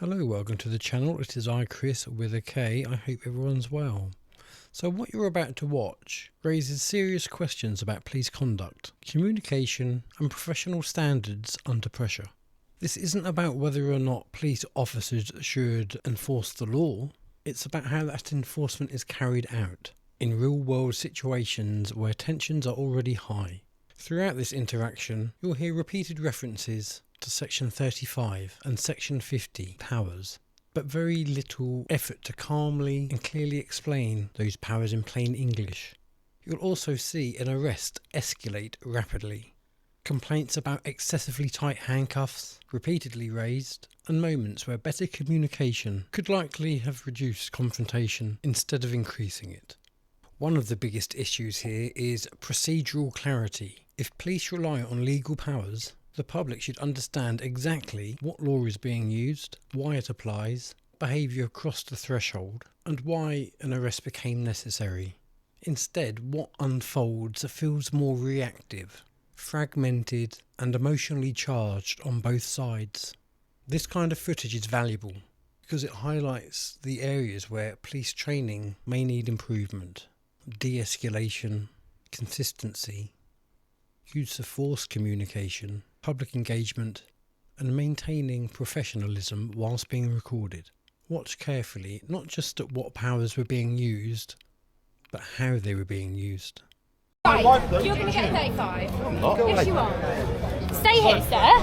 Hello, welcome to the channel. It is I, Chris, with a K. I hope everyone's well. So what you're about to watch raises serious questions about police conduct, communication and professional standards under pressure. This isn't about whether or not police officers should enforce the law. It's about how that enforcement is carried out in real-world situations where tensions are already high. Throughout this interaction, you'll hear repeated references to Section 35 and Section 50 powers, but very little effort to calmly and clearly explain those powers in plain English. You'll also see an arrest escalate rapidly, complaints about excessively tight handcuffs repeatedly raised, and moments where better communication could likely have reduced confrontation instead of increasing it. One of the biggest issues here is procedural clarity. If police rely on legal powers, the public should understand exactly what law is being used, why it applies, behaviour crossed the threshold, and why an arrest became necessary. Instead, what unfolds feels more reactive, fragmented, and emotionally charged on both sides. This kind of footage is valuable because it highlights the areas where police training may need improvement: de-escalation, consistency, use of force communication, public engagement, and maintaining professionalism whilst being recorded. Watch carefully, not just at what powers were being used, but how they were being used. Right, you're going to get 35. Yes, you are. Stay here, sir.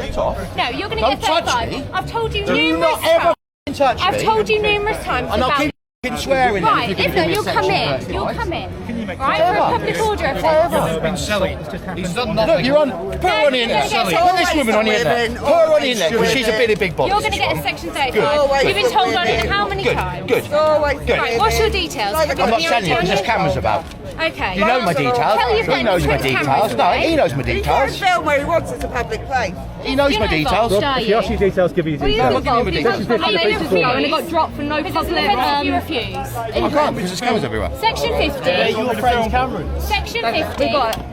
No, you're going to get 35. I've told you numerous times. I've told you numerous times about swearing. Right, if not, you'll come in. You'll come in. Right, for a public order offence. He's been selling. He's done nothing. Look, you're on. Put her on the internet. Put this woman on the internet. Put her on the internet because she's a really big boss. You're going to get a Section 35. You've been told on it how many times? Good. Right, what's your details? I'm not telling you because there's cameras about. Okay. You know my details. He knows my details. No, he knows my He can't details. film where he wants. It's a public place. He knows my details. If he asks you details, give you details. I'll give you my details. And it got dropped for no public. You refuse. I can't because there's cameras everywhere. Section 50. Your friend's cameras. Section 50. We got it.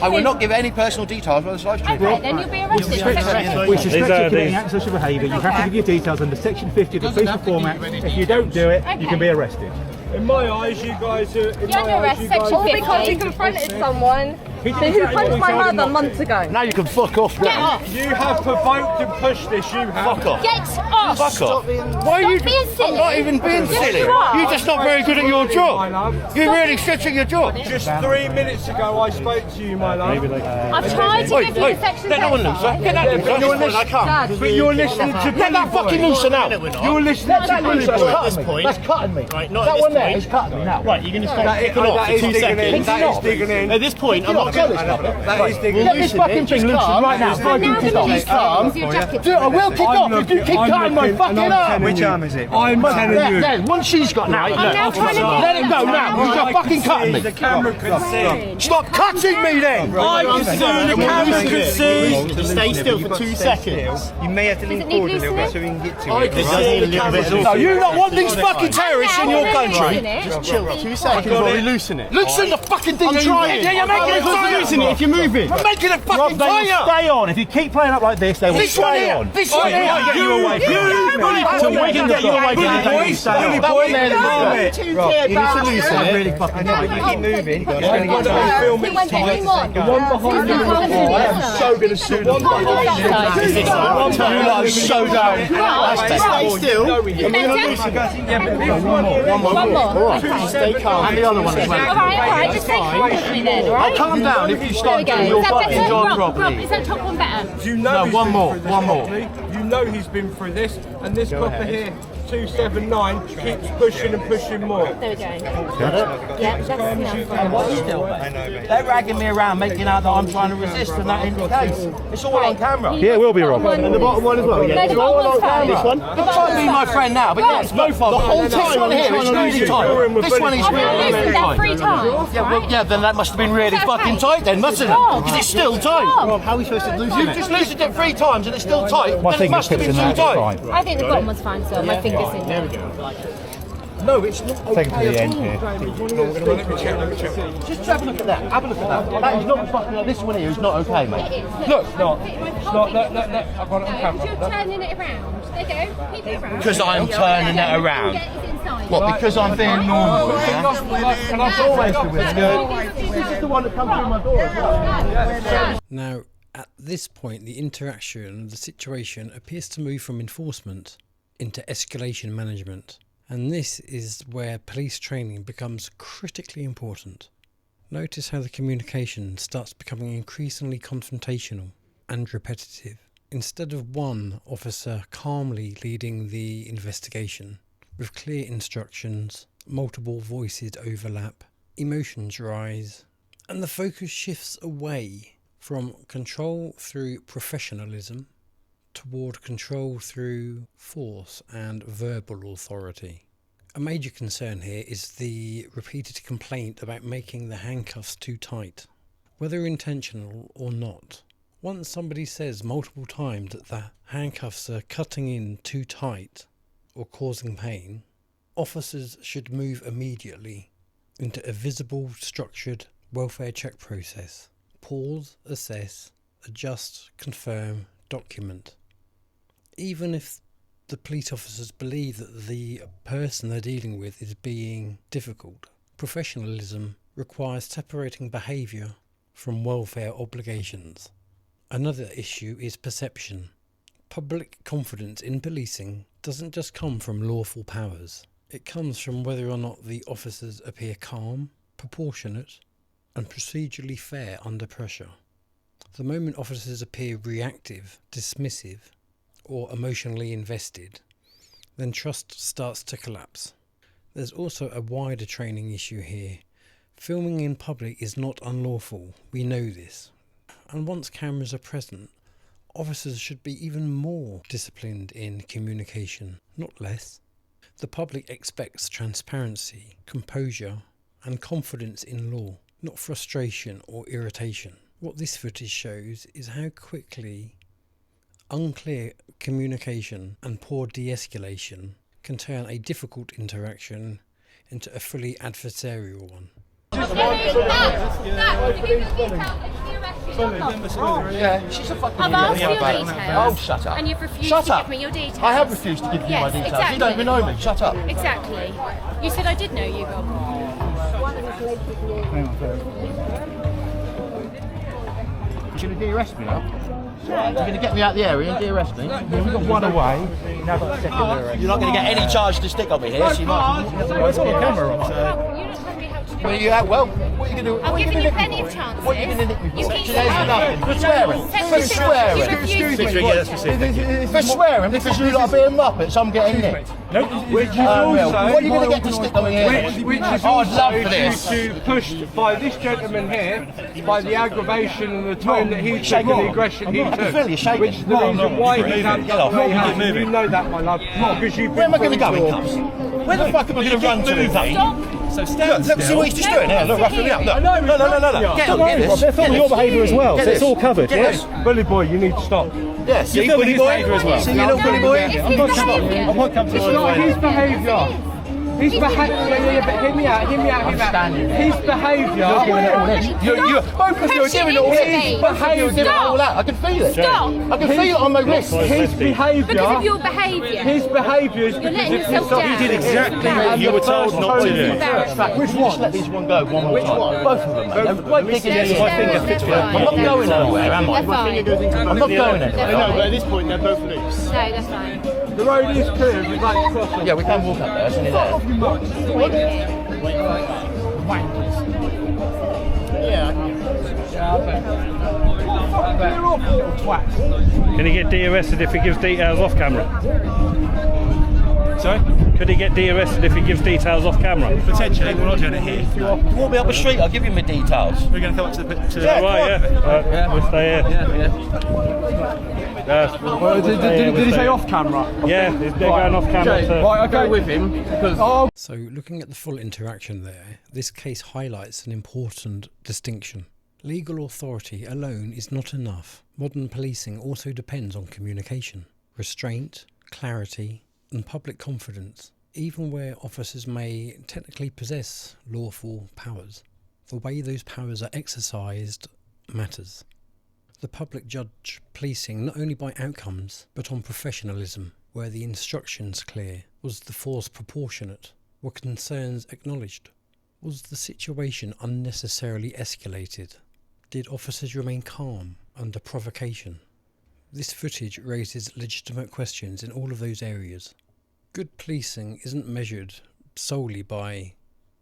I will not give any personal details on this live stream. Okay, then you'll be arrested. We suspect you committing antisocial behaviour. You have to give your details under Section 50 of the Police Reform Act. If you don't do it, you can be arrested. In my eyes, you guys are... You're under arrest, Section 50. Because he confronted someone who punched my mother months ago. Now you can fuck off. Get off. You have provoked and pushed this, you have. Fuck off. Get off. Fuck off. Why are you being silly. I'm not even being silly. You're just not very good at your job. You're really shit at your job. Just 3 minutes ago, I spoke to you, my love. I've tried to give you a Section 35. Get that one loose, sir. Get that loose. I can't. But you're listening to... Get that fucking loose now. You're listening to Billy Boy. That's cutting me. Right, not that at one this there point. is cutting me now. Right, you're going to stop That kicking off for 2 is digging in. seconds. That is digging in. At this point, I'm not going to... That is digging Get in. this fucking thing loose right now. And now the police come. Your jacket. I will kick off if you keep cutting my fucking arm. Which arm is it? I'm telling you. There, one she's got now. I'm now trying to Let it go now. You're fucking cutting me. The camera can see. Stop cutting me then. I can see. The camera can see. Stay still for 2 seconds. You may have to lean forward a little bit so we can get to I it. can see the cameras. No, you not want these fucking terrorists in your country. Just chill. 2 seconds while we loosen it. Loosen the fucking thing. I'm trying. Yeah, you're making it tighter. Loosen it if you're moving. I'm making it fucking They will tighter. stay on. If you keep playing up like this, they will This one stay here. on. This one here. Get you away from it. So we can get you away from it. They will stay on. That one there. Calm it. You need to loosen it. Really fucking No, but you keep moving. It's going to get It won't take any more. The one behind you. I am so going to sue them. You lot are so down. That's better. Stay still. One more. Alright, stay calm. And the other one as well. Alright, just stay calm with me then, alright? Calm down if you start doing your Is that fucking better? job Rob, properly. is that top one better? You know No, he's one been more, through this one more. properly. You know he's been through this, and this copper here, 279, keeps pushing and pushing more. There we go. Yeah, that's enough. They're ragging me around, making out that I'm trying to resist, and that ain't the case. It's all on camera. Yeah, it will be, Rob. And the bottom one as well. No, the bottom one's fine. This one. You're trying to be my friend now, but yes, both of them. The whole time. This one here is really tight. This one is I've now really, loosened really that tight. 3 times, Yeah, well, right? yeah, then that must have been really Is that fucking okay? tight then, mustn't it? Rob. Because it's still tight. Rob. How are we supposed to loosen You've it? just loosened it 3 times and it's still tight. My Then it finger's must have tipped been in too there, tight. it's fine. I think the bottom one's fine, so my finger's in there. No, it's not okay. Take it to the end here. Just have a look at that. Have a look at that. That is not fucking like this one here is not okay, mate. It is. Look, it's not. Look, I've got it on camera. You're turning it around. There you go. Keep it around. Because I'm turning it around. Get it inside. What, because I'm being normal? Can I always do it? This is the one that comes through my door as well. Now, at this point, the interaction of the situation appears to move from enforcement into escalation management. And this is where police training becomes critically important. Notice how the communication starts becoming increasingly confrontational and repetitive. Instead of one officer calmly leading the investigation, with clear instructions, multiple voices overlap, emotions rise, and the focus shifts away from control through professionalism toward control through force and verbal authority. A major concern here is the repeated complaint about making the handcuffs too tight, whether intentional or not. Once somebody says multiple times that the handcuffs are cutting in too tight or causing pain, officers should move immediately into a visible, structured welfare check process. Pause, assess, adjust, confirm, document. Even if the police officers believe that the person they're dealing with is being difficult, professionalism requires separating behaviour from welfare obligations. Another issue is perception. Public confidence in policing doesn't just come from lawful powers. It comes from whether or not the officers appear calm, proportionate, and procedurally fair under pressure. The moment officers appear reactive, dismissive, or emotionally invested, then trust starts to collapse. There's also a wider training issue here. Filming in public is not unlawful, we know this. And once cameras are present, officers should be even more disciplined in communication, not less. The public expects transparency, composure, and confidence in law, not frustration or irritation. What this footage shows is how quickly unclear communication and poor de-escalation can turn a difficult interaction into a fully adversarial one. Yeah, she's a fucking I've asked for your idiot. details. Oh, shut up. And you've refused Shut to up. give me your details. I have refused to give you Yes, my details. exactly. You don't even know me. Shut up. Exactly. You said I did know you, Bob. You're going to de-arrest me now? You're going to get me out of the area and de-arrest me? Yeah, we've got one away. Now got a second arrest. You're not going to get any charge to stick on me here, so you might... It's got a camera on, so... You don't tell me how to Well, you have, well, what are you going to do? I've What are you given gonna you nick me plenty for? of chances. What are you going to nick me You for? keep Today's saying nothing. For nothing. swearing. For swearing. For swearing, because you lot are being muppets, I'm getting nicked. Which is What also, are you going to get to stick on me here? which is I'd also love for due this. to pushed by this gentleman here, by the aggravation and the tone that he took Shake and on. the aggression he I can took. feel you shaking. Which is the reason why he had Get off. You know that, my love. Because you've Where am I been going to go in put cuffs? Where the fuck am I going to run to? So Look, see what he's just doing here. Look, roughing me up. Look. No. Get on, get this. They're filming your behaviour as well, Get so it's this. all covered. Get Yeah. this. Bully boy, you need to stop. Yeah, see, You're bully filming boy. his behaviour as well. See, you little bully boy. It's his behaviour. I won't come to It's you not anyway. his behaviour. His behaviour. Yeah, but hear me out. His behaviour. Both of you are giving it all Pushing in. Both of you are giving it all out. I can feel it. Stop. I can feel it on my wrist. His behaviour. Because of your behaviour. His behaviour is You're because letting of yourself down. You did exactly what you were told not to do. Which one? Just let these one go one more time. Both of them, mate. They're quite big in the My finger fits for I'm not going anywhere, am I? They're fine. I'm not going anywhere. I know, but at this point they're both loose. No, that's fine. The road is clear. We'd like to cross it. Yeah, we can walk up there, isn't it there? Wait here. You're awful little twat. Can he get de-arrested if he gives details off camera? Sorry? Could he get de-arrested if he gives details off camera? Potentially, we're not doing it here. You walk me up the street, I'll give you my details. We're going to come up to the... Yeah, Right, yeah. We'll stay here. Yes, Did he say off camera? Yeah, they're going off camera. So. Right, I'll go with him because. So looking at the full interaction there, this case highlights an important distinction. Legal authority alone is not enough. Modern policing also depends on communication, restraint, clarity, and public confidence. Even where officers may technically possess lawful powers, the way those powers are exercised matters. The public judge policing not only by outcomes, but on professionalism. Were the instructions clear? Was the force proportionate? Were concerns acknowledged? Was the situation unnecessarily escalated? Did officers remain calm under provocation? This footage raises legitimate questions in all of those areas. Good policing isn't measured solely by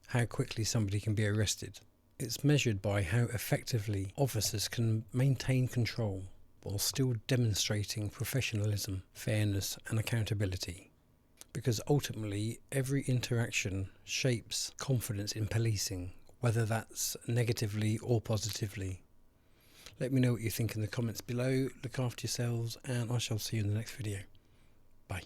how quickly somebody can be arrested. It's measured by how effectively officers can maintain control while still demonstrating professionalism, fairness and accountability. Because ultimately, every interaction shapes confidence in policing, whether that's negatively or positively. Let me know what you think in the comments below. Look after yourselves, and I shall see you in the next video. Bye.